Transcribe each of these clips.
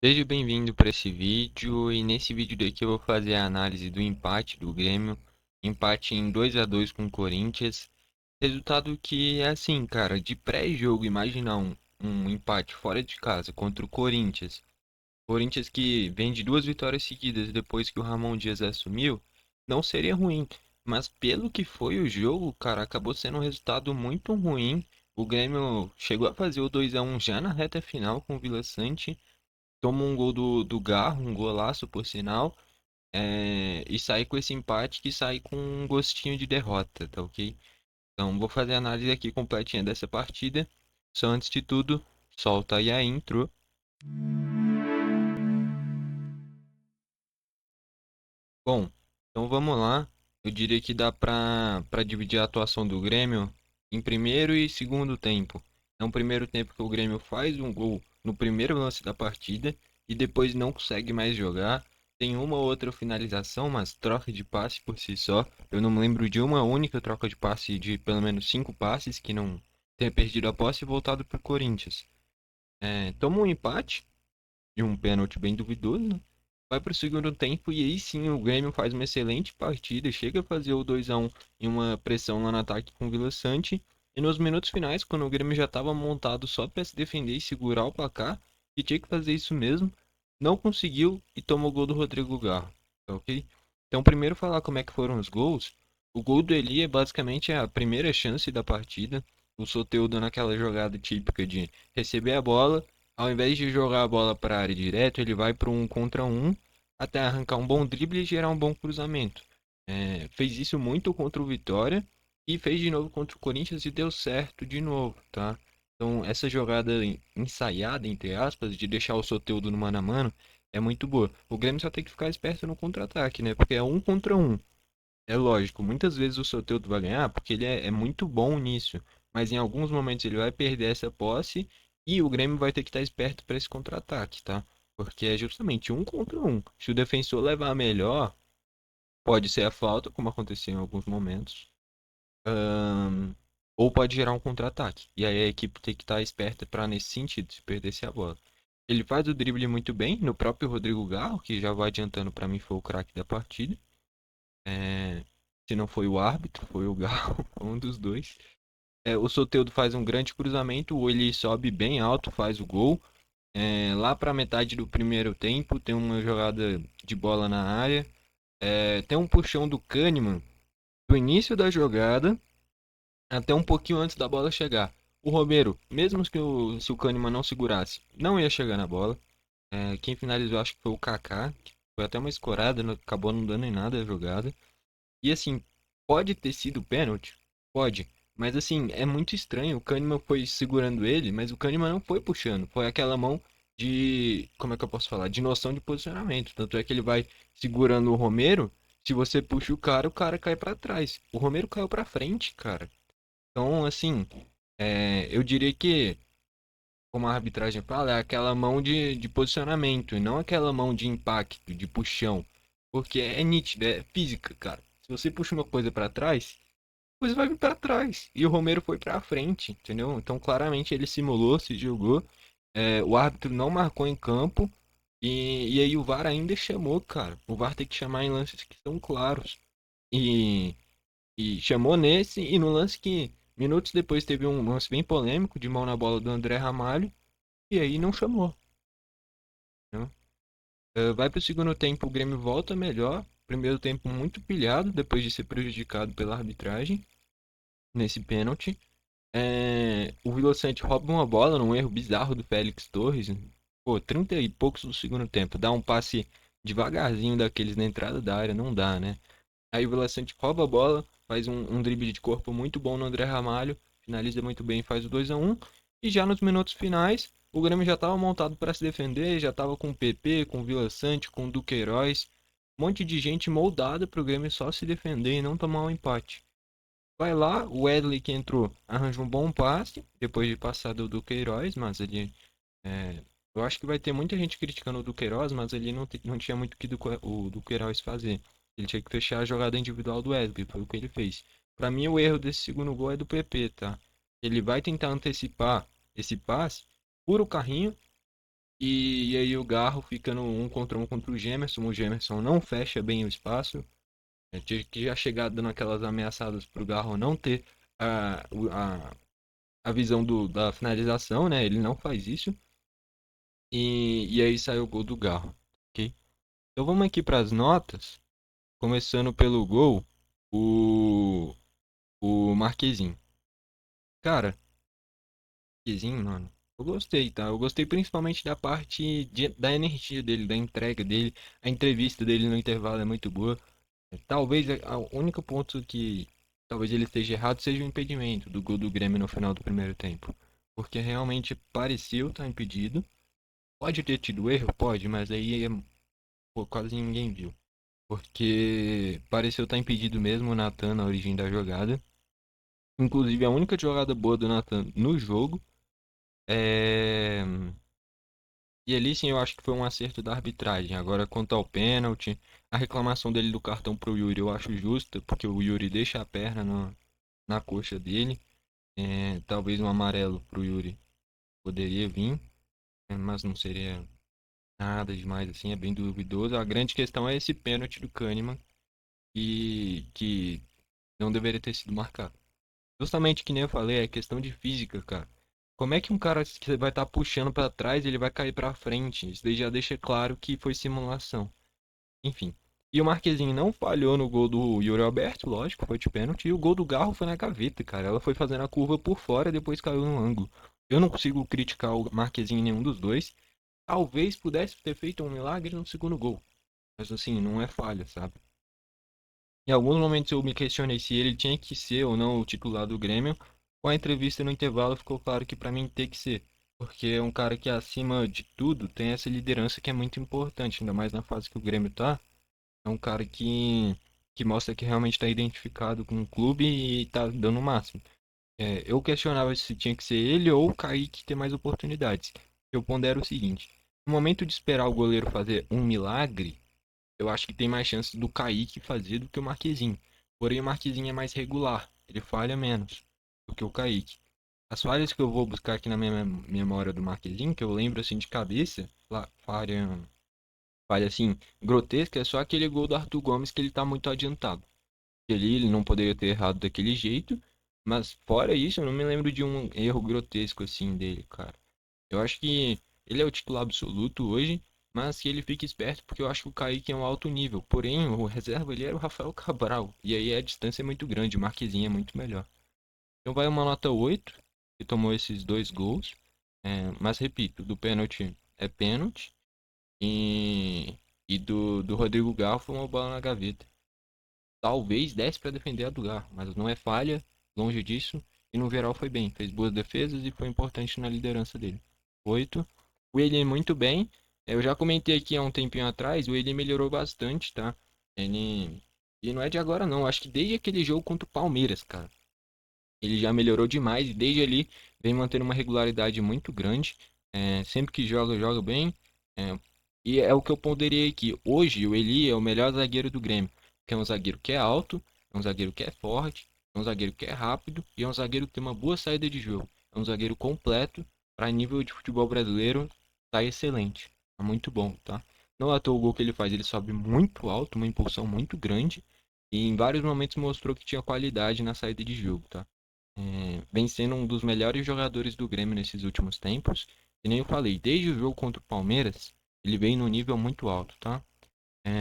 Seja bem-vindo para esse vídeo e nesse vídeo daqui eu vou fazer a análise do empate do Grêmio, empate em 2-2 com o Corinthians, resultado que é assim, cara, de pré-jogo, imagina um empate fora de casa contra o Corinthians que vem de duas vitórias seguidas depois que o Ramon Dias assumiu, não seria ruim, mas pelo que foi o jogo, cara, acabou sendo um resultado muito ruim. O Grêmio chegou a fazer o 2-1 já na reta final com o Vila Sante, toma um gol do Garro, um golaço por sinal, e sai com esse empate que sai com um gostinho de derrota, tá ok? Então vou fazer a análise aqui completinha dessa partida. Só antes de tudo, solta aí a intro. Bom, então vamos lá. Eu diria que dá para dividir a atuação do Grêmio em primeiro e segundo tempo. É um primeiro tempo que o Grêmio faz um gol no primeiro lance da partida e depois não consegue mais jogar. Tem uma ou outra finalização, mas troca de passe por si só. Eu não me lembro de uma única troca de passe de pelo menos 5 passes que não tenha perdido a posse e voltado para o Corinthians. Toma um empate de um pênalti bem duvidoso, né? Vai para o segundo tempo e aí sim o Grêmio faz uma excelente partida, chega a fazer o 2-1 em uma pressão lá no ataque com o Vila Sante. E nos minutos finais, quando o Grêmio já estava montado só para se defender e segurar o placar, e tinha que fazer isso mesmo, não conseguiu e tomou o gol do Rodrigo Garro, tá ok? Então, primeiro falar como é que foram os gols. O gol do Eli é basicamente a primeira chance da partida. O Soteldo naquela jogada típica de receber a bola, ao invés de jogar a bola para a área direto, ele vai para um contra um até arrancar um bom drible e gerar um bom cruzamento. Fez isso muito contra o Vitória e fez de novo contra o Corinthians e deu certo de novo, tá? Então, essa jogada ensaiada, entre aspas, de deixar o Soteldo no mano a mano, é muito boa. O Grêmio só tem que ficar esperto no contra-ataque, né? Porque é um contra um. É lógico, muitas vezes o Soteldo vai ganhar porque ele é muito bom nisso. Mas em alguns momentos ele vai perder essa posse e o Grêmio vai ter que estar esperto para esse contra-ataque, tá? Porque é justamente um contra um. Se o defensor levar a melhor, pode ser a falta, como aconteceu em alguns momentos, ahn, ou pode gerar um contra-ataque. E aí a equipe tem que estar esperta para nesse sentido, se perdesse a bola. Ele faz o drible muito bem no próprio Rodrigo Garro, que já vai adiantando para mim foi o craque da partida. É, Se não foi o árbitro, foi o Garro, um dos dois. O Soteldo faz um grande cruzamento, ou ele sobe bem alto, faz o gol. Lá para metade do primeiro tempo, tem uma jogada de bola na área. Tem um puxão do Kahneman do início da jogada até um pouquinho antes da bola chegar. O Romero, mesmo que se o Kahneman não segurasse, não ia chegar na bola. Quem finalizou acho que foi o Kaká, que foi até uma escorada, acabou não dando em nada a jogada. E assim, pode ter sido pênalti? Pode. Mas assim, é muito estranho. O Kahneman foi segurando ele, mas o Kahneman não foi puxando. Foi aquela mão de. Como é que eu posso falar? De noção de posicionamento. Tanto é que ele vai segurando o Romero. Se você puxa o cara cai pra trás. O Romero caiu pra frente, cara. Então, assim, eu diria que, como a arbitragem fala, é aquela mão de posicionamento e não aquela mão de impacto, de puxão. Porque é nítido, é física, cara. Se você puxa uma coisa pra trás, depois vai vir pra trás. E o Romero foi pra frente, entendeu? Então, claramente, ele simulou, se jogou. O árbitro não marcou em campo. E aí o VAR ainda chamou, cara. O VAR tem que chamar em lances que são claros. E, e chamou nesse, e no lance que minutos depois teve um lance bem polêmico de mão na bola do André Ramalho. E aí não chamou, né? Vai pro segundo tempo, o Grêmio volta melhor. Primeiro tempo muito pilhado, depois de ser prejudicado pela arbitragem nesse pênalti. O Vila Sante rouba uma bola num erro bizarro do Félix Torres. Pô, 30 e poucos do segundo tempo. Dá um passe devagarzinho daqueles na entrada da área, não dá, né? Aí o Vila Sante rouba a bola, faz um drible de corpo muito bom no André Ramalho, finaliza muito bem, faz o 2-1. E já nos minutos finais, o Grêmio já estava montado para se defender, já estava com o PP, com o Vila Sante, com o Duqueiroz. Um monte de gente moldada para o Grêmio só se defender e não tomar um empate. Vai lá, o Wesley que entrou arranja um bom passe, depois de passar do Duqueiroz, mas ele. é, eu acho que vai ter muita gente criticando o Duqueiroz, mas ele não tinha muito o que o Duqueiroz fazer. Ele tinha que fechar a jogada individual do Wesley, foi o que ele fez. Pra mim, o erro desse segundo gol é do PP, tá? Ele vai tentar antecipar esse passe, fura o carrinho, E aí o Garro fica no um contra o Gemerson não fecha bem o espaço. Tinha que já chegar dando aquelas ameaçadas pro Garro não ter a visão da finalização, né? Ele não faz isso. E aí sai o gol do Garro, ok? Então vamos aqui para as notas. Começando pelo gol, o, o Marquezinho. Cara, Marquezinho, mano, eu gostei, tá? Eu gostei principalmente da parte da energia dele, da entrega dele. A entrevista dele no intervalo é muito boa. Talvez o único ponto que talvez ele esteja errado seja o impedimento do gol do Grêmio no final do primeiro tempo. Porque realmente pareceu estar impedido. Pode ter tido erro? Pode, mas aí pô, quase ninguém viu. Porque pareceu estar impedido mesmo o Nathan na origem da jogada. Inclusive, a única jogada boa do Nathan no jogo é. E ali sim eu acho que foi um acerto da arbitragem. Agora, quanto ao pênalti, a reclamação dele do cartão pro Yuri eu acho justa, porque o Yuri deixa a perna na coxa dele. Talvez um amarelo pro Yuri poderia vir, mas não seria nada demais assim, é bem duvidoso. A grande questão é esse pênalti do Kahneman que não deveria ter sido marcado. Justamente que nem eu falei, é questão de física, cara. Como é que um cara que você vai estar puxando pra trás, ele vai cair pra frente? Isso daí já deixa claro que foi simulação. Enfim. E o Marquezinho não falhou no gol do Yuri Alberto, lógico, foi de pênalti. E o gol do Garro foi na gaveta, cara. Ela foi fazendo a curva por fora e depois caiu no ângulo. Eu não consigo criticar o Marquezinho em nenhum dos dois. Talvez pudesse ter feito um milagre no segundo gol. Mas assim, não é falha, sabe? Em alguns momentos eu me questionei se ele tinha que ser ou não o titular do Grêmio. Com a entrevista no intervalo ficou claro que pra mim tem que ser. Porque é um cara que acima de tudo tem essa liderança que é muito importante, ainda mais na fase que o Grêmio tá. É um cara que mostra que realmente está identificado com o clube e está dando o máximo. Eu questionava se tinha que ser ele ou o Kaique ter mais oportunidades. Eu pondero o seguinte: no momento de esperar o goleiro fazer um milagre, eu acho que tem mais chance do Kaique fazer do que o Marquezinho. Porém, o Marquezinho é mais regular, ele falha menos do que o Kaique. As falhas que eu vou buscar aqui na minha memória do Marquezinho, que eu lembro assim de cabeça, falha assim, grotesca, é só aquele gol do Arthur Gomes que ele tá muito adiantado. Ele não poderia ter errado daquele jeito, mas fora isso, eu não me lembro de um erro grotesco assim dele, cara. Eu acho que ele é o titular absoluto hoje, mas que ele fique esperto porque eu acho que o Kaique é um alto nível. Porém, o reserva ele era o Rafael Cabral, e aí a distância é muito grande, o Marquezinho é muito melhor. Então vai uma nota 8 que tomou esses dois gols. Mas repito, do pênalti é pênalti. E, e do Rodrigo Garro foi uma bola na gaveta. Talvez desse para defender a do Garro, mas não é falha, longe disso. E no geral foi bem, fez boas defesas e foi importante na liderança dele. 8. O Willian muito bem. Eu já comentei aqui há um tempinho atrás, o Willian melhorou bastante, tá? Ele. E não é de agora não, acho que desde aquele jogo contra o Palmeiras, cara. Ele já melhorou demais e desde ali vem mantendo uma regularidade muito grande. Sempre que joga, joga bem. É, e é o que eu ponderei aqui. Hoje o Eli é o melhor zagueiro do Grêmio. Que é um zagueiro que é alto, é um zagueiro que é forte, é um zagueiro que é rápido e é um zagueiro que tem uma boa saída de jogo. É um zagueiro completo. Para nível de futebol brasileiro, tá excelente. Tá muito bom, tá? Não é à toa o gol que ele faz, ele sobe muito alto, uma impulsão muito grande. E em vários momentos mostrou que tinha qualidade na saída de jogo, tá? Vem sendo um dos melhores jogadores do Grêmio nesses últimos tempos. E nem eu falei, desde o jogo contra o Palmeiras, ele vem num nível muito alto, tá?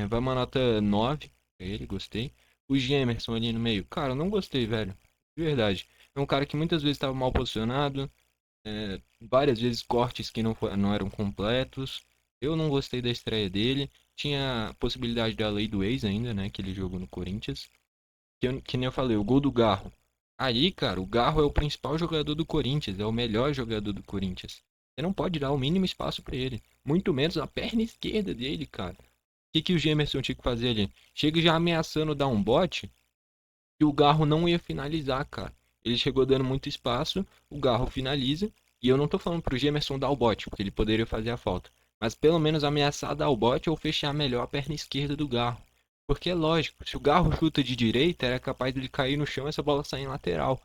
Vai uma nota 9 pra ele, gostei. O Gemerson ali no meio, cara, eu não gostei, velho. De verdade. É um cara que muitas vezes estava mal posicionado, várias vezes cortes que não eram completos. Eu não gostei da estreia dele. Tinha a possibilidade da lei do ex ainda, né? Que ele jogou no Corinthians. Que nem eu falei, o gol do Garro. Aí, cara, o Garro é o principal jogador do Corinthians, é o melhor jogador do Corinthians. Você não pode dar o mínimo espaço pra ele. Muito menos a perna esquerda dele, cara. O que o Gemerson tinha que fazer ali? Chega já ameaçando dar um bote e o Garro não ia finalizar, cara. Ele chegou dando muito espaço, o Garro finaliza. E eu não tô falando pro Gemerson dar o bote, porque ele poderia fazer a falta. Mas pelo menos ameaçar dar o bote ou fechar melhor a perna esquerda do Garro. Porque é lógico, se o Garro chuta de direita, era capaz dele cair no chão e essa bola sair em lateral.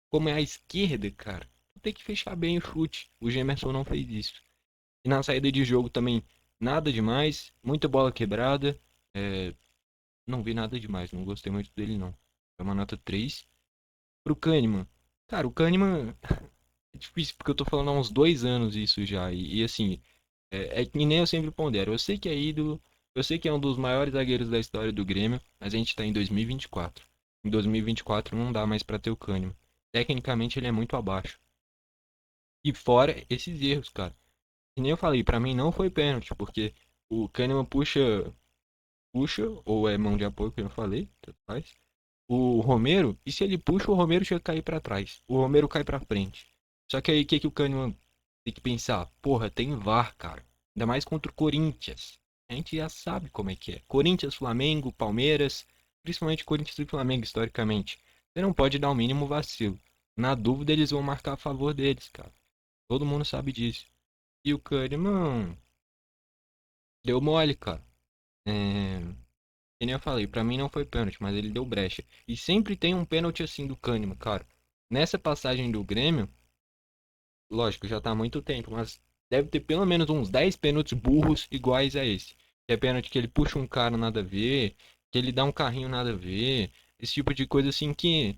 Como é a esquerda, cara, tem que fechar bem o chute. O Gemerson não fez isso. E na saída de jogo também, nada demais. Muita bola quebrada. É, não vi nada demais, não gostei muito dele não. É uma nota 3. Pro Kahneman. Cara, o Kahneman é difícil porque eu tô falando há uns 2 anos isso já. E assim, é que nem eu sempre pondero. Eu sei que é ídolo, eu sei que é um dos maiores zagueiros da história do Grêmio, mas a gente tá em 2024. Em 2024 não dá mais pra ter o Kahneman. Tecnicamente ele é muito abaixo. E fora esses erros, cara. E nem eu falei, pra mim não foi pênalti, porque o Kahneman puxa, ou é mão de apoio que eu falei, tanto faz. O Romero, e se ele puxa, o Romero tinha que cair pra trás. O Romero cai pra frente. Só que aí o que o Kahneman tem que pensar? Porra, tem VAR, cara. Ainda mais contra o Corinthians. A gente já sabe como é que é. Corinthians, Flamengo, Palmeiras, principalmente Corinthians e Flamengo, historicamente. Você não pode dar o mínimo vacilo. Na dúvida, eles vão marcar a favor deles, cara. Todo mundo sabe disso. E o Kahneman deu mole, cara. É... Que nem eu falei, pra mim não foi pênalti, mas ele deu brecha. E sempre tem um pênalti assim do Kahneman, cara. Nessa passagem do Grêmio, lógico, já tá há muito tempo, mas deve ter pelo menos uns 10 pênaltis burros iguais a esse. É pênalti que ele puxa um cara nada a ver, que ele dá um carrinho nada a ver, esse tipo de coisa assim que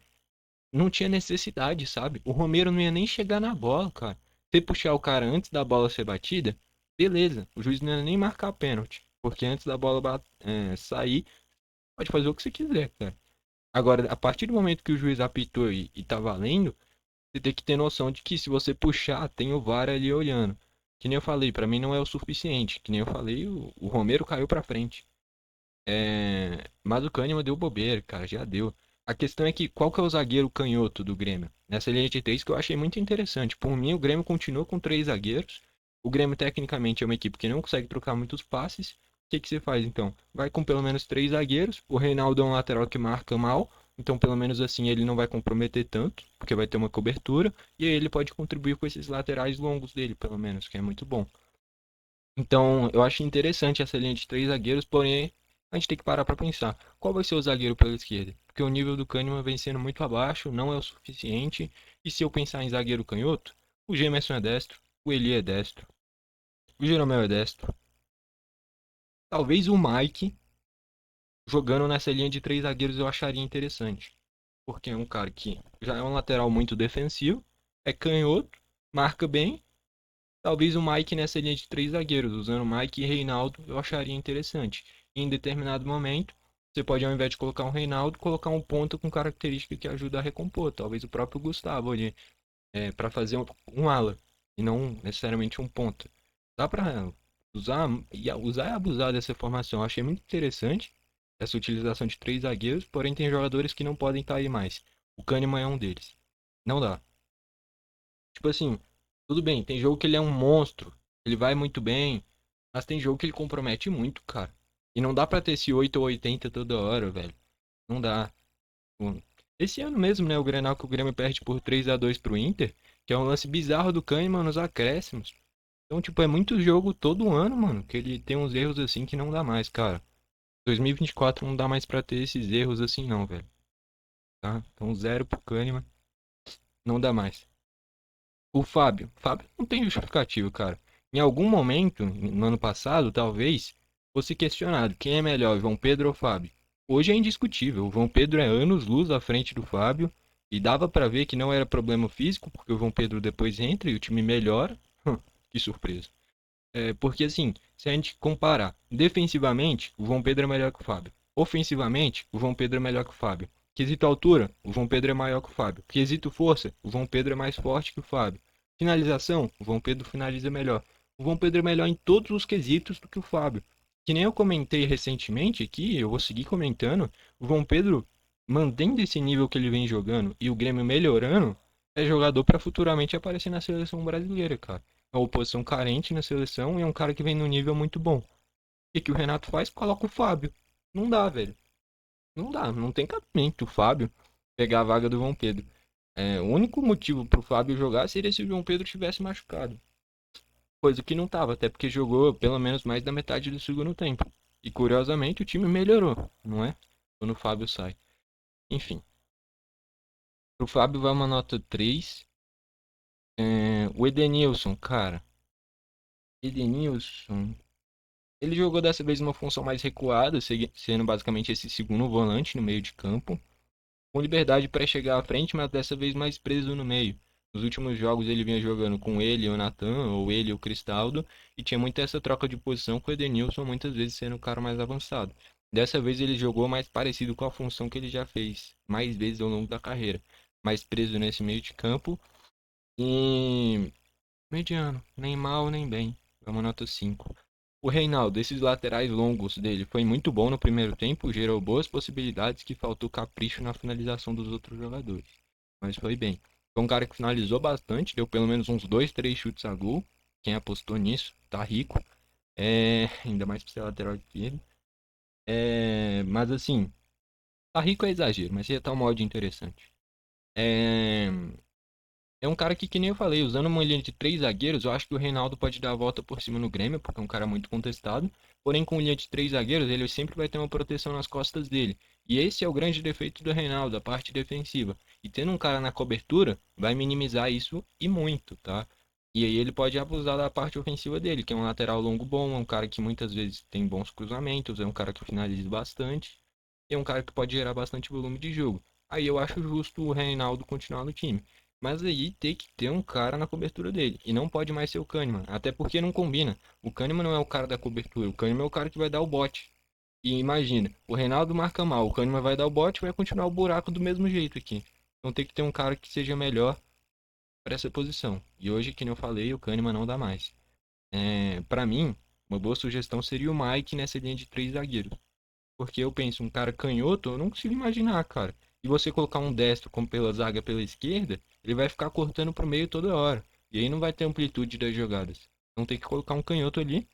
não tinha necessidade, sabe? O Romero não ia nem chegar na bola, cara. Se puxar o cara antes da bola ser batida, beleza, o juiz não ia nem marcar pênalti. Porque antes da bola sair, pode fazer o que você quiser, cara. Agora, a partir do momento que o juiz apitou e tá valendo, você tem que ter noção de que se você puxar, tem o VAR ali olhando. Que nem eu falei, pra mim não é o suficiente. Que nem eu falei, o Romero caiu pra frente. Mas o Kahneman deu bobeira, cara, já deu. A questão é que qual que é o zagueiro canhoto do Grêmio? Nessa linha de três que eu achei muito interessante. Por mim, o Grêmio continua com três zagueiros. O Grêmio, tecnicamente, é uma equipe que não consegue trocar muitos passes. O que que você faz, então? Vai com pelo menos três zagueiros. O Reinaldo é um lateral que marca mal. Então, pelo menos assim, ele não vai comprometer tanto, porque vai ter uma cobertura. E aí ele pode contribuir com esses laterais longos dele, pelo menos, que é muito bom. Então, eu acho interessante essa linha de três zagueiros, porém, a gente tem que parar para pensar. Qual vai ser o zagueiro pela esquerda? Porque o nível do Kahneman vem sendo muito abaixo, não é o suficiente. E se eu pensar em zagueiro canhoto, o Gemerson é destro, o Eli é destro, o Jeromel é destro. Talvez o Mike, jogando nessa linha de três zagueiros, eu acharia interessante. Porque é um cara que já é um lateral muito defensivo, é canhoto, marca bem. Talvez o Mike nessa linha de três zagueiros, usando Mike e Reinaldo, eu acharia interessante. E em determinado momento, você pode, ao invés de colocar um Reinaldo, colocar um ponta com característica que ajuda a recompor. Talvez o próprio Gustavo ali, para fazer um ala, e não necessariamente um ponta. Dá para usar e abusar dessa formação. Eu achei muito interessante essa utilização de três zagueiros, porém tem jogadores que não podem estar aí mais. O Kahneman é um deles. Não dá. Tipo assim, tudo bem, tem jogo que ele é um monstro, ele vai muito bem, mas tem jogo que ele compromete muito, cara. E não dá pra ter esse 8 ou 80 toda hora, velho. Não dá. Esse ano mesmo, né, o Grenal que o Grêmio perde por 3-2 pro Inter, que é um lance bizarro do Kahneman nos acréscimos. Então, tipo, é muito jogo todo ano, mano, que ele tem uns erros assim que não dá mais, cara. 2024 não dá mais pra ter esses erros assim não, velho. Tá? Então, zero pro Kahneman, não dá mais. O Fábio não tem justificativo, cara. Em algum momento, no ano passado, talvez, fosse questionado quem é melhor, João Pedro ou Fábio. Hoje é indiscutível. O João Pedro é anos-luz à frente do Fábio e dava pra ver que não era problema físico, porque o João Pedro depois entra e o time melhora. Que surpresa. Porque assim, se a gente comparar defensivamente, o João Pedro é melhor que o Fábio. Ofensivamente, o João Pedro é melhor que o Fábio. Quesito altura, o João Pedro é maior que o Fábio. Quesito força, o João Pedro é mais forte que o Fábio. Finalização, o João Pedro finaliza melhor. O João Pedro é melhor em todos os quesitos do que o Fábio. Que nem eu comentei recentemente aqui, eu vou seguir comentando, o João Pedro mantendo esse nível que ele vem jogando e o Grêmio melhorando, é jogador para futuramente aparecer na seleção brasileira, cara. É uma posição carente na seleção e é um cara que vem num nível muito bom. O que o Renato faz? Coloca o Fábio. Não dá, velho. Não dá, não tem cabimento o Fábio pegar a vaga do João Pedro. O único motivo pro Fábio jogar seria se o João Pedro tivesse machucado. Coisa que não tava, até porque jogou pelo menos mais da metade do segundo tempo. E curiosamente o time melhorou, não é? Quando o Fábio sai. Enfim, pro Fábio vai uma nota 3. O Edenilson, cara. Edenilson. Ele jogou dessa vez uma função mais recuada, sendo basicamente esse segundo volante no meio de campo, com liberdade para chegar à frente, mas dessa vez mais preso no meio. Nos últimos jogos ele vinha jogando com ele e o Natan, ou ele e o Cristaldo, e tinha muito essa troca de posição com o Edenilson, muitas vezes sendo o cara mais avançado. Dessa vez ele jogou mais parecido com a função que ele já fez mais vezes ao longo da carreira, mais preso nesse meio de campo e mediano, nem mal nem bem. É uma nota 5. O Reinaldo, esses laterais longos dele, foi muito bom no primeiro tempo, gerou boas possibilidades que faltou capricho na finalização dos outros jogadores. Mas foi bem. Foi um cara que finalizou bastante, deu pelo menos uns 2, 3 chutes a gol. Quem apostou nisso, tá rico. Ainda mais pra ser lateral esquerdo. Mas assim, tá rico é exagero, mas ia tá um molde interessante. É, É um cara que nem eu falei, usando uma linha de três zagueiros, eu acho que o Reinaldo pode dar a volta por cima no Grêmio, porque é um cara muito contestado. Porém, com linha de três zagueiros, ele sempre vai ter uma proteção nas costas dele. E esse é o grande defeito do Reinaldo, a parte defensiva. E tendo um cara na cobertura, vai minimizar isso e muito, tá? E aí ele pode abusar da parte ofensiva dele, que é um lateral longo bom, é um cara que muitas vezes tem bons cruzamentos, é um cara que finaliza bastante, e é um cara que pode gerar bastante volume de jogo. Aí eu acho justo o Reinaldo continuar no time. Mas aí tem que ter um cara na cobertura dele. E não pode mais ser o Kahneman. Até porque não combina. O Kahneman não é o cara da cobertura. O Kahneman é o cara que vai dar o bote. E imagina, o Reinaldo marca mal. O Kahneman vai dar o bote e vai continuar o buraco do mesmo jeito aqui. Então tem que ter um cara que seja melhor para essa posição. E hoje, que nem eu falei, o Kahneman não dá mais. Para mim, uma boa sugestão seria o Mike nessa linha de três zagueiros. Porque eu penso, um cara canhoto, eu não consigo imaginar, cara. E você colocar um destro como pela zaga pela esquerda, ele vai ficar cortando pro meio toda hora. E aí não vai ter amplitude das jogadas. Então tem que colocar um canhoto ali.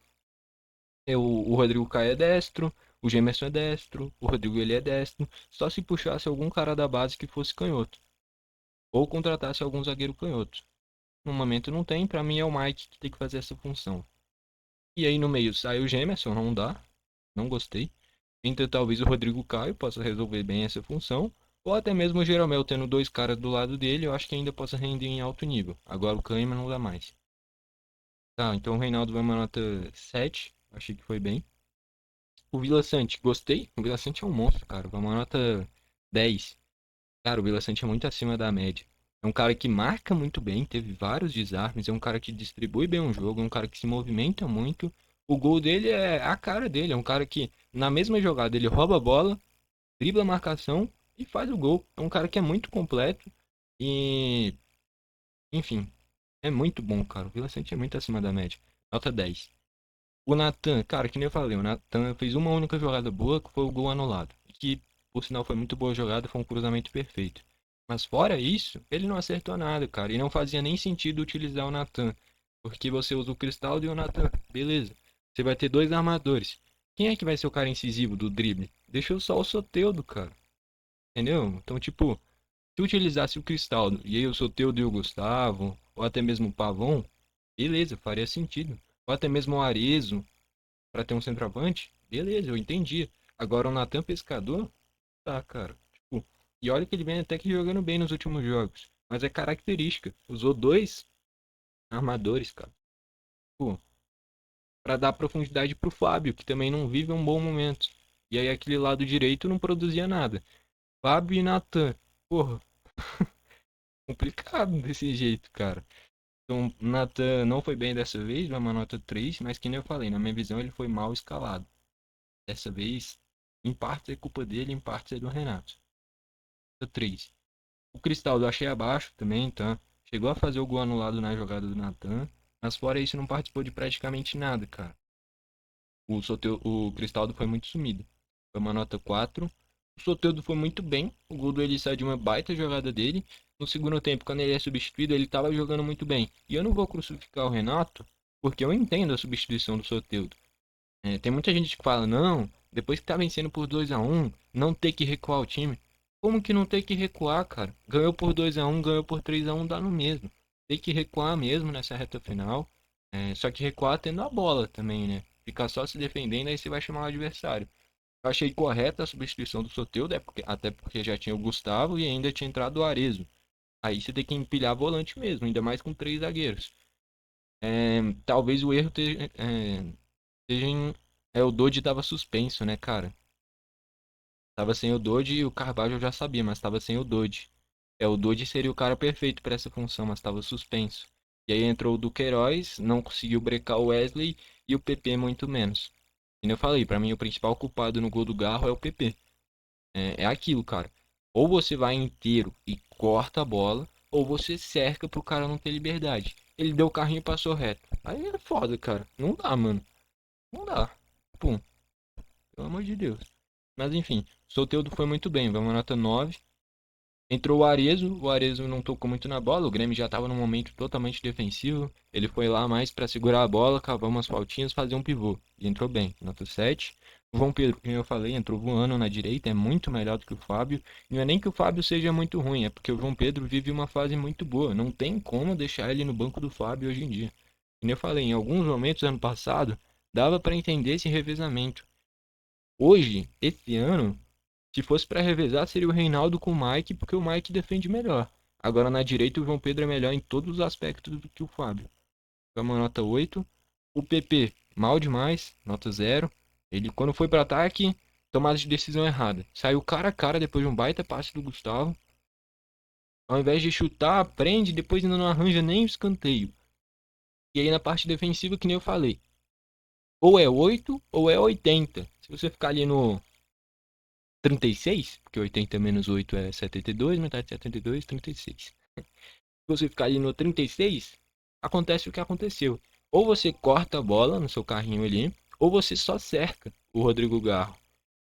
O Rodrigo Caio é destro, o Gemerson é destro, o Rodrigo ele é destro. Só se puxasse algum cara da base que fosse canhoto. Ou contratasse algum zagueiro canhoto. No momento não tem, pra mim é o Mike que tem que fazer essa função. E aí no meio sai o Gemerson, não dá. Não gostei. Então talvez o Rodrigo Caio possa resolver bem essa função. Ou até mesmo o Jeromel tendo dois caras do lado dele, eu acho que ainda possa render em alto nível. Agora o Kahneman não dá mais. Tá, então o Reinaldo vai uma nota 7. Achei que foi bem. O Vila Sante, gostei. O Vila Sante é um monstro, cara. Vai uma nota 10. Cara, o Vila Sante é muito acima da média. É um cara que marca muito bem, teve vários desarmes, é um cara que distribui bem o jogo, é um cara que se movimenta muito. O gol dele é a cara dele, é um cara que na mesma jogada ele rouba a bola, dribla a marcação e faz o gol. É um cara que é muito completo e, enfim, é muito bom, cara. O Vila Sante é muito acima da média. Nota 10. O Natan, cara, que nem eu falei, o Natan fez uma única jogada boa, que foi o gol anulado. Que, por sinal, foi muito boa jogada, foi um cruzamento perfeito. Mas fora isso, ele não acertou nada, cara. E não fazia nem sentido utilizar o Natan. Porque você usa o Cristaldo e o Natan. Beleza. Você vai ter dois armadores. Quem é que vai ser o cara incisivo do drible? Deixa só o Soteldo, cara. Entendeu? Então, tipo, se utilizasse o Cristaldo e aí o Soteldo e o Gustavo, ou até mesmo o Pavon, beleza, faria sentido. Ou até mesmo o Arezo, pra ter um centroavante, beleza, eu entendi. Agora o Natan Pescador, tá, cara. Tipo, e olha que ele vem até que jogando bem nos últimos jogos. Mas é característica. Usou dois armadores, cara. Pô, pra dar profundidade pro Fábio, que também não vive um bom momento. E aí aquele lado direito não produzia nada. Fábio e Natan. Porra, complicado desse jeito, cara. Então, o Natan não foi bem dessa vez, vai uma nota 3, mas que nem eu falei, na minha visão ele foi mal escalado. Dessa vez, em parte é culpa dele, em parte é do Renato. Nota 3. O Cristaldo eu achei abaixo também, tá? Chegou a fazer o gol anulado na jogada do Natan, mas fora isso não participou de praticamente nada, cara. O Cristaldo foi muito sumido. Foi uma nota 4. O Soteldo foi muito bem. O gol do Eli saiu de uma baita jogada dele. No segundo tempo, quando ele é substituído, ele estava jogando muito bem. E eu não vou crucificar o Renato, porque eu entendo a substituição do Soteldo. Tem muita gente que fala, não, depois que tá vencendo por 2-1, não ter que recuar o time. Como que não ter que recuar, cara? Ganhou por 2-1, ganhou por 3-1, dá no mesmo. Tem que recuar mesmo nessa reta final. Só que recuar tendo a bola também, né? Ficar só se defendendo, aí você vai chamar o adversário. Eu achei correta a substituição do Soteldo, até porque já tinha o Gustavo e ainda tinha entrado o Arezo. Aí você tem que empilhar volante mesmo, ainda mais com três zagueiros. Talvez o erro seja o Dodge tava suspenso, né, cara? Tava sem o Dodge e o Carvalho eu já sabia, mas tava sem o Dodge. O Dodge seria o cara perfeito para essa função, mas tava suspenso. E aí entrou o Duqueiroz, não conseguiu brecar o Wesley e o PP muito menos. Como eu falei, para mim o principal culpado no gol do Garro é o PP. É aquilo, cara. Ou você vai inteiro e corta a bola, ou você cerca pro cara não ter liberdade. Ele deu o carrinho e passou reto. Aí é foda, cara. Não dá, mano. Não dá. Pum, pelo amor de Deus. Mas enfim, o Soteldo foi muito bem. Vamos nota 9. Entrou o Arezo não tocou muito na bola, o Grêmio já estava num momento totalmente defensivo. Ele foi lá mais para segurar a bola, cavar umas faltinhas, fazer um pivô. E entrou bem, nota 7. O João Pedro, como eu falei, entrou voando na direita, é muito melhor do que o Fábio. E não é nem que o Fábio seja muito ruim, é porque o João Pedro vive uma fase muito boa. Não tem como deixar ele no banco do Fábio hoje em dia. Como eu falei, em alguns momentos ano passado, dava para entender esse revezamento. Hoje, esse ano, se fosse para revezar, seria o Reinaldo com o Mike, porque o Mike defende melhor. Agora na direita o João Pedro é melhor em todos os aspectos do que o Fábio. Foi uma nota 8. O PP, mal demais, nota 0. Ele, quando foi para ataque, tomada de decisão errada. Saiu cara a cara depois de um baita passe do Gustavo. Ao invés de chutar, prende, depois ainda não arranja nem o escanteio. E aí na parte defensiva, que nem eu falei. Ou é 8 ou é 80. Se você ficar ali no 36, porque 80 menos 8 é 72, metade de 72, 36. Se você ficar ali no 36, acontece o que aconteceu. Ou você corta a bola no seu carrinho ali, ou você só cerca o Rodrigo Garro.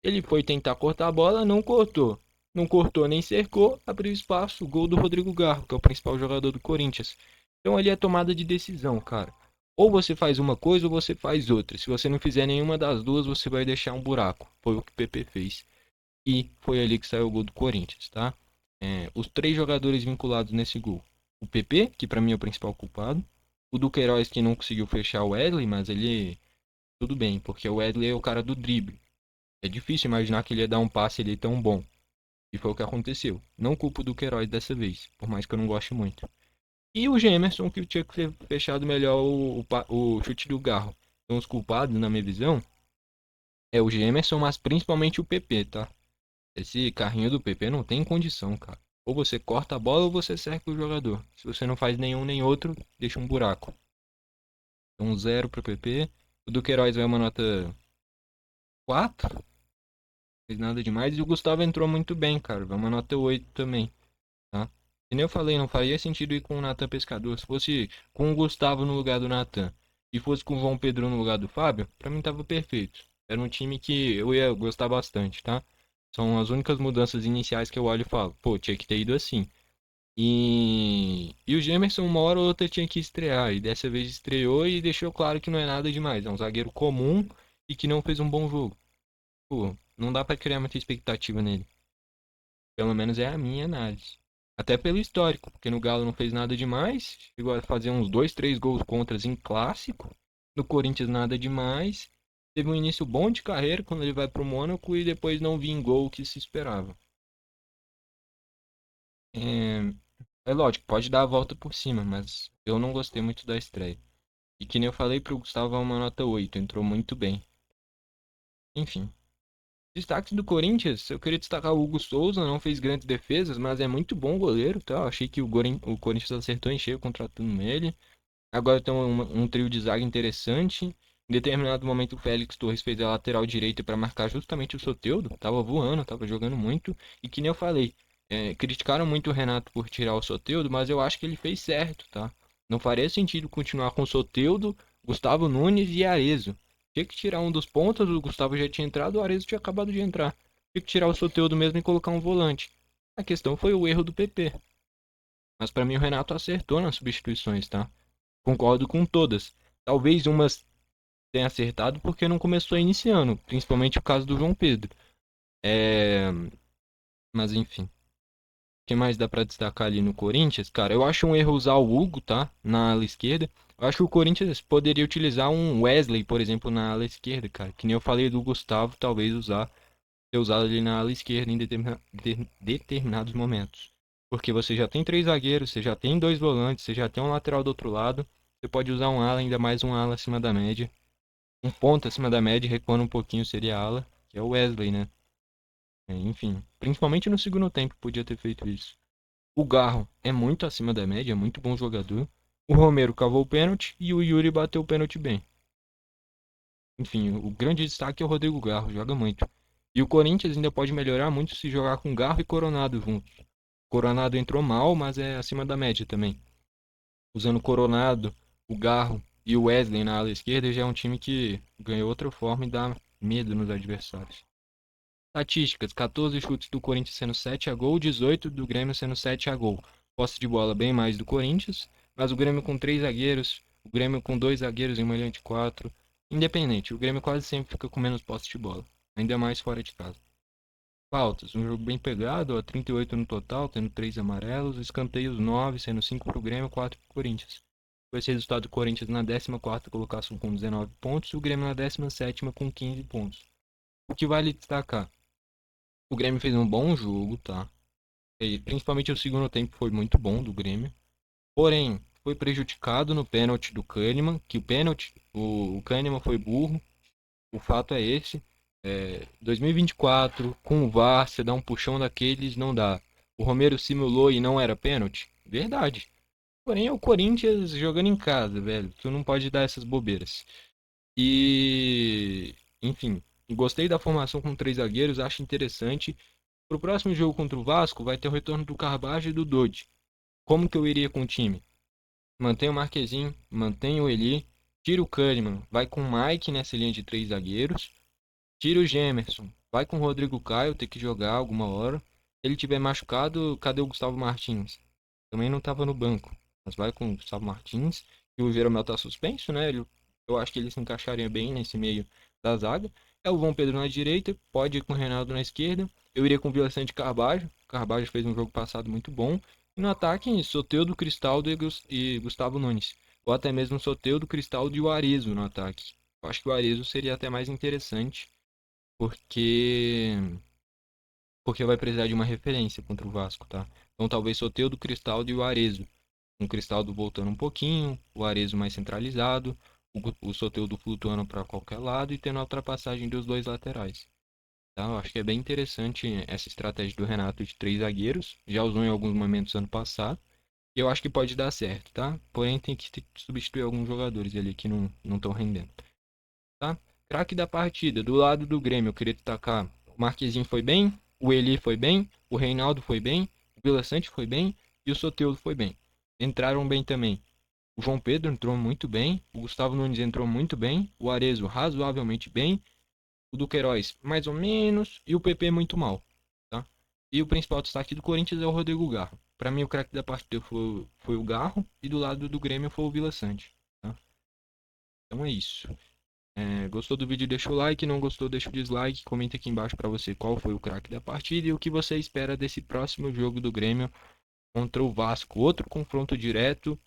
Ele foi tentar cortar a bola, não cortou. Não cortou nem cercou, abriu espaço, gol do Rodrigo Garro, que é o principal jogador do Corinthians. Então ali é tomada de decisão, cara. Ou você faz uma coisa ou você faz outra. Se você não fizer nenhuma das duas, você vai deixar um buraco. Foi o que o PP fez. E foi ali que saiu o gol do Corinthians, tá? Os três jogadores vinculados nesse gol. O PP, que para mim é o principal culpado. O Duqueiroz, que não conseguiu fechar o Wesley, mas ele... Tudo bem, porque o Wesley é o cara do drible. É difícil imaginar que ele ia dar um passe ali tão bom. E foi o que aconteceu. Não culpo o Duqueiroz dessa vez, por mais que eu não goste muito. E o Gemerson, que tinha que ter fechado melhor o chute do Garro. Então os culpados, na minha visão, é o Gemerson, mas principalmente o PP, tá? Esse carrinho do PP não tem condição, cara. Ou você corta a bola ou você cerca o jogador. Se você não faz nenhum nem outro, deixa um buraco. Então 0 pro PP. O Duqueiroz vai uma nota 4. Não fez nada demais. E o Gustavo entrou muito bem, cara. Vai uma nota 8 também, tá? E nem eu falei, não faria sentido ir com o Natan Pescador. Se fosse com o Gustavo no lugar do Natan e fosse com o João Pedro no lugar do Fábio, pra mim tava perfeito. Era um time que eu ia gostar bastante, tá? São as únicas mudanças iniciais que eu olho e falo, pô, tinha que ter ido assim. E o Gemerson, uma hora ou outra, tinha que estrear. E dessa vez estreou e deixou claro que não é nada demais. É um zagueiro comum e que não fez um bom jogo. Pô, não dá pra criar muita expectativa nele. Pelo menos é a minha análise. Até pelo histórico, porque no Galo não fez nada demais. Chegou a fazer uns 2, 3 gols contras em clássico. No Corinthians nada demais. Teve um início bom de carreira quando ele vai pro Mônaco e depois não vingou o que se esperava. É, é lógico, pode dar a volta por cima, mas eu não gostei muito da estreia. E que nem eu falei pro Gustavo, é uma nota 8, entrou muito bem. Enfim. Destaques do Corinthians, eu queria destacar o Hugo Souza, não fez grandes defesas, mas é muito bom goleiro, tá? Eu achei que o Corinthians acertou em cheio contratando ele. Agora tem um trio de zaga interessante. Em determinado momento o Félix Torres fez a lateral direita para marcar justamente o Soteldo. Tava voando, tava jogando muito. E que nem eu falei, criticaram muito o Renato por tirar o Soteldo, mas eu acho que ele fez certo, tá? Não faria sentido continuar com o Soteldo, Gustavo Nunes e Arezzo. Tinha que tirar um dos pontas, o Gustavo já tinha entrado, o Arezzo tinha acabado de entrar. Tinha que tirar o Soteldo mesmo e colocar um volante. A questão foi o erro do PP. Mas para mim o Renato acertou nas substituições, tá? Concordo com todas. Talvez umas tenha acertado porque não começou iniciando, principalmente o caso do João Pedro. É... Mas enfim. O que mais dá pra destacar ali no Corinthians? Cara, eu acho um erro usar o Hugo, tá? Na ala esquerda. Eu acho que o Corinthians poderia utilizar um Wesley, por exemplo, na ala esquerda, cara. Que nem eu falei do Gustavo, talvez ter usado ele na ala esquerda em determinados momentos. Porque você já tem três zagueiros, você já tem dois volantes, você já tem um lateral do outro lado. você pode usar um ala, ainda mais um ala acima da média. Um ponto acima da média, recuando um pouquinho, seria ala, que é o Wesley, né? Enfim, principalmente no segundo tempo podia ter feito isso. O Garro é muito acima da média, é muito bom jogador. O Romero cavou o pênalti e o Yuri bateu o pênalti bem. Enfim, o grande destaque é o Rodrigo Garro, joga muito. E o Corinthians ainda pode melhorar muito se jogar com Garro e Coronado juntos. Coronado entrou mal, mas é acima da média também. Usando o Coronado, o Garro e o Wesley na ala esquerda, já é um time que ganhou outra forma e dá medo nos adversários. Estatísticas: 14 chutes do Corinthians sendo 7 a gol, 18 do Grêmio sendo 7 a gol. Posse de bola bem mais do Corinthians, mas o Grêmio com 3 zagueiros, o Grêmio com 2 zagueiros em uma linha de 4. Independente, o Grêmio quase sempre fica com menos posse de bola, ainda mais fora de casa. Faltas: um jogo bem pegado, 38 no total, tendo 3 amarelos, escanteios 9, sendo 5 para o Grêmio e 4 para o Corinthians. Com esse resultado, o Corinthians na 14ª colocação com 19 pontos e o Grêmio na 17ª com 15 pontos. O que vale destacar: o Grêmio fez um bom jogo, tá? E principalmente o segundo tempo foi muito bom do Grêmio. Porém, foi prejudicado no pênalti do Kahneman, que o Kahneman foi burro. O fato é esse. 2024, com o VAR, você dá um puxão daqueles, não dá. O Romero simulou e não era pênalti? Verdade. Porém, é o Corinthians jogando em casa, velho. Tu não pode dar essas bobeiras. E, enfim, gostei da formação com 3 zagueiros, acho interessante. Pro próximo jogo contra o Vasco, vai ter o retorno do Carbajo e do Dodge. Como que eu iria com o time? Mantém o Marquezinho, mantém o Eli, tira o Kahneman, vai com o Mike nessa linha de 3 zagueiros, tira o Gemerson, vai com o Rodrigo Caio, ter que jogar alguma hora. Se ele tiver machucado, cadê o Gustavo Martins? Também não estava no banco, mas vai com o Gustavo Martins. E o Jeromel tá suspenso, né? Eu acho que ele se encaixaria bem nesse meio da zaga. É o João Pedro na direita, pode ir com o Reinaldo na esquerda. Eu iria com o Vila Sante e Carbajo. Carbajo fez um jogo passado muito bom. E no ataque, Soteldo, Cristaldo e Gustavo Nunes. Ou até mesmo Soteldo, Cristaldo e o Arezo no ataque. Eu acho que o Arezo seria até mais interessante, porque vai precisar de uma referência contra o Vasco, tá? Então talvez Soteldo, Cristaldo e o Arezo. Com o Cristaldo voltando um pouquinho, o Arezo mais centralizado, o Soteldo flutuando para qualquer lado e tendo a ultrapassagem dos dois laterais. Tá? Eu acho que é bem interessante essa estratégia do Renato de 3 zagueiros. Já usou em alguns momentos ano passado. E eu acho que pode dar certo, tá? Porém, tem que substituir alguns jogadores ali que não estão rendendo. Tá? Craque da partida. Do lado do Grêmio, eu queria destacar: o Marquezinho foi bem, o Eli foi bem, o Reinaldo foi bem, o Vila Sante foi bem e o Soteldo foi bem. Entraram bem também. O João Pedro entrou muito bem, o Gustavo Nunes entrou muito bem, o Arezo razoavelmente bem, o Duqueiroz mais ou menos e o PP muito mal, tá? E o principal destaque do Corinthians é o Rodrigo Garro. Para mim, o craque da partida foi o Garro e do lado do Grêmio foi o Vila Sante, tá? Então é isso. Gostou do vídeo, deixa o like. Não gostou, deixa o dislike. Comenta aqui embaixo para você qual foi o craque da partida e o que você espera desse próximo jogo do Grêmio contra o Vasco. Outro confronto direto.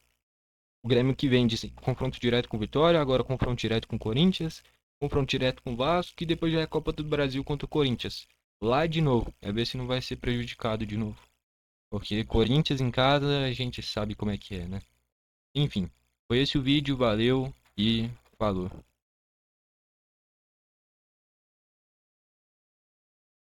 O Grêmio que vem de confronto direto com o Vitória, agora confronto direto com o Corinthians, confronto direto com o Vasco, que depois já é Copa do Brasil contra o Corinthians. Lá de novo, é ver se não vai ser prejudicado de novo. Porque Corinthians em casa, a gente sabe como é que é, né? Enfim, foi esse o vídeo, valeu e falou.